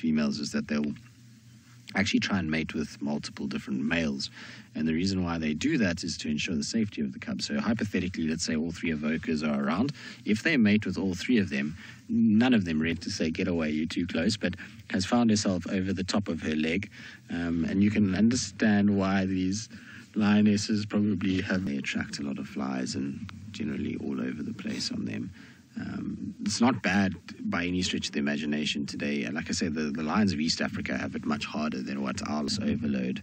females is that they'll actually try and mate with multiple different males. And the reason why they do that is to ensure the safety of the cubs. So hypothetically, let's say all three evokers are around. If they mate with all three of them, none of them are ready to say, get away, you're too close, but has found herself over the top of her leg. And you can understand why these lionesses probably they attract a lot of flies and generally all over the place on them. It's not bad by any stretch of the imagination today. Like I said, the lions of East Africa have it much harder than what ours overload.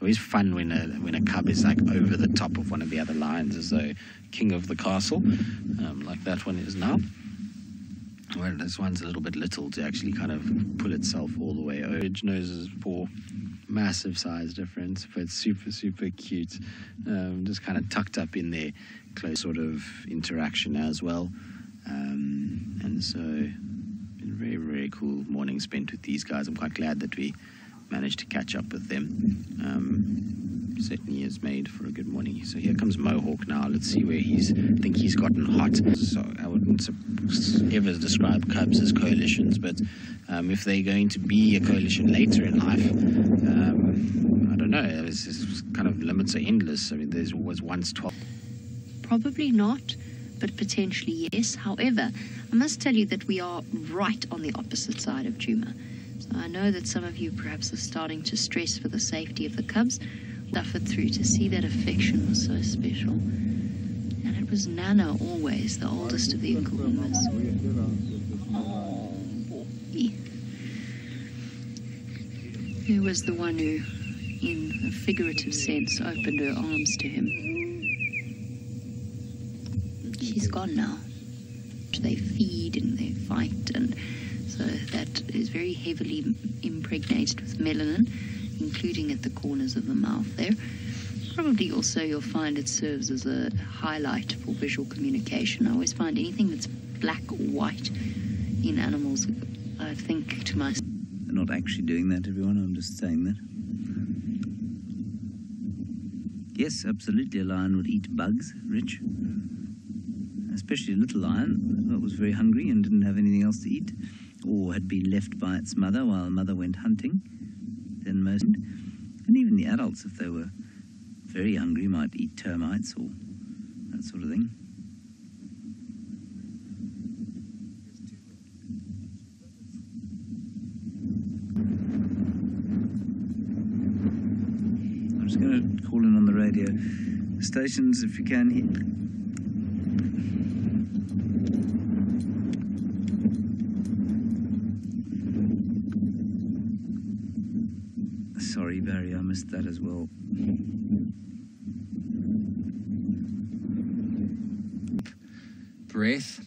Always fun when a cub is like over the top of one of the other lions as though king of the castle, like that one is now. Well, this one's a little bit little to actually kind of pull itself all the way over. Noses for massive size difference, but super, super cute. Just kind of tucked up in their close sort of interaction as well. And so, been a very, very cool morning spent with these guys. I'm quite glad that we managed to catch up with them. Certainly is made for a good morning. So here comes Mohawk now. Let's see where I think he's gotten hot. So I wouldn't ever describe cubs as coalitions, but if they're going to be a coalition later in life, I don't know. It's kind of limits are endless. I mean, there was once 12. Probably not, but potentially yes. However, I must tell you that we are right on the opposite side of Djuma. So I know that some of you perhaps are starting to stress for the safety of the cubs. Suffered through to see that affection was so special. And it was Nana always, the oldest of the Nkuhumas. Oh, boy. Who was the one who, in a figurative sense, opened her arms to him. She's gone now. They feed and they fight, and so that is very heavily impregnated with melanin, including at the corners of the mouth there. Probably also you'll find it serves as a highlight for visual communication. I always find anything that's black or white in animals, I think to myself. They're not actually doing that, everyone, I'm just saying that. Yes, absolutely, a lion would eat bugs, Rich. Especially a little lion that was very hungry and didn't have anything else to eat, or had been left by its mother while the mother went hunting. Then most, and even the adults, if they were very hungry, might eat termites or that sort of thing. I'm just going to call in on the radio stations if you can hear. Sorry, Barry, I missed that as well. Breath.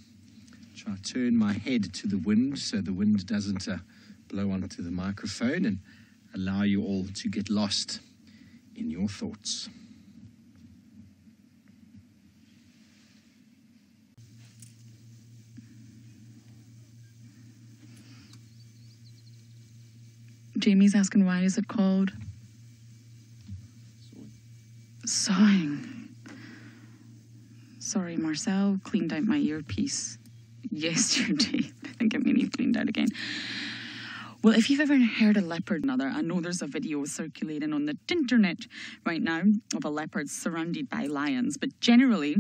Try to turn my head to the wind so the wind doesn't blow onto the microphone, and allow you all to get lost in your thoughts. Jamie's asking, why is it called? Sawing. Sorry, Marcel cleaned out my earpiece yesterday. I think it may need cleaned out again. Well, if you've ever heard a leopard, I know there's a video circulating on the internet right now of a leopard surrounded by lions, but generally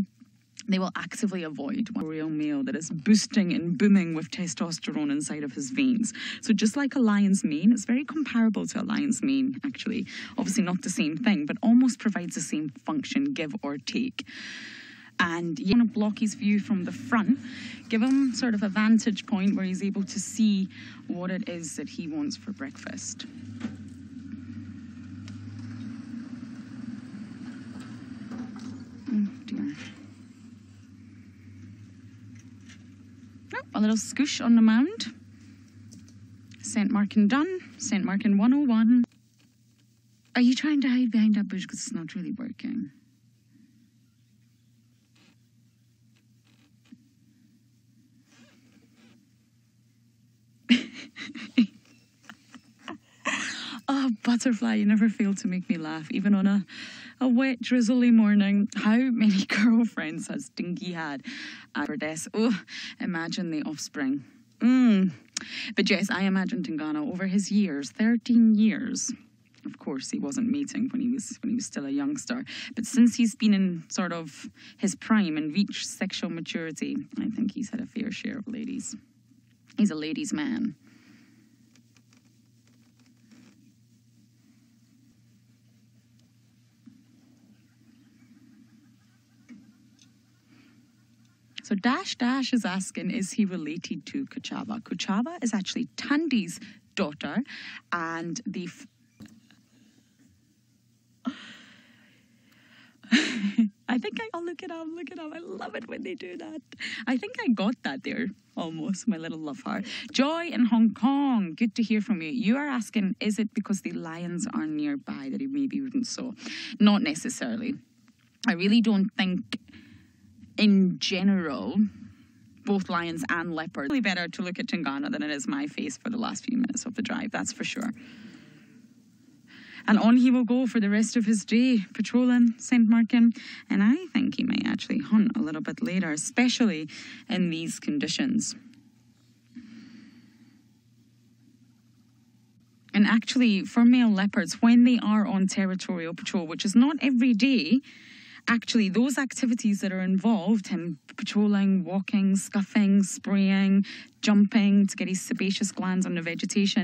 they will actively avoid one real male that is boosting and booming with testosterone inside of his veins. So just like a lion's mane, it's very comparable to a lion's mane, actually. Obviously not the same thing, but almost provides the same function, give or take. And you want to block his view from the front, give him sort of a vantage point where he's able to see what it is that he wants for breakfast. Oh dear. Oh, a little scoosh on the mound. Scent marking done. Scent marking 101. Are you trying to hide behind that bush because it's not really working? Oh, butterfly, you never fail to make me laugh, even on a wet, drizzly morning. How many girlfriends has Dinky had for this? Oh, imagine the offspring. But yes, I imagine Tingana over his years, 13 years. Of course, he wasn't mating when he was still a youngster. But since he's been in sort of his prime and reached sexual maturity, I think he's had a fair share of ladies. He's a ladies' man. So Dash Dash is asking, is he related to Kuchava? Kuchava is actually Tandi's daughter, and the... I'll look it up. I love it when they do that. I think I got that there, almost, my little love heart. Joy in Hong Kong, good to hear from you. You are asking, is it because the lions are nearby that he maybe wouldn't sow? Not necessarily. I really don't think, in general, both lions and leopards, it's really better to look at Tingana than it is my face for the last few minutes of the drive, that's for sure. And on he will go for the rest of his day, patrolling St. Martin. And I think he may actually hunt a little bit later, especially in these conditions. And actually, for male leopards, when they are on territorial patrol, which is not every day, actually those activities that are involved, him patrolling, walking, scuffing, spraying, jumping to get his sebaceous glands on the vegetation,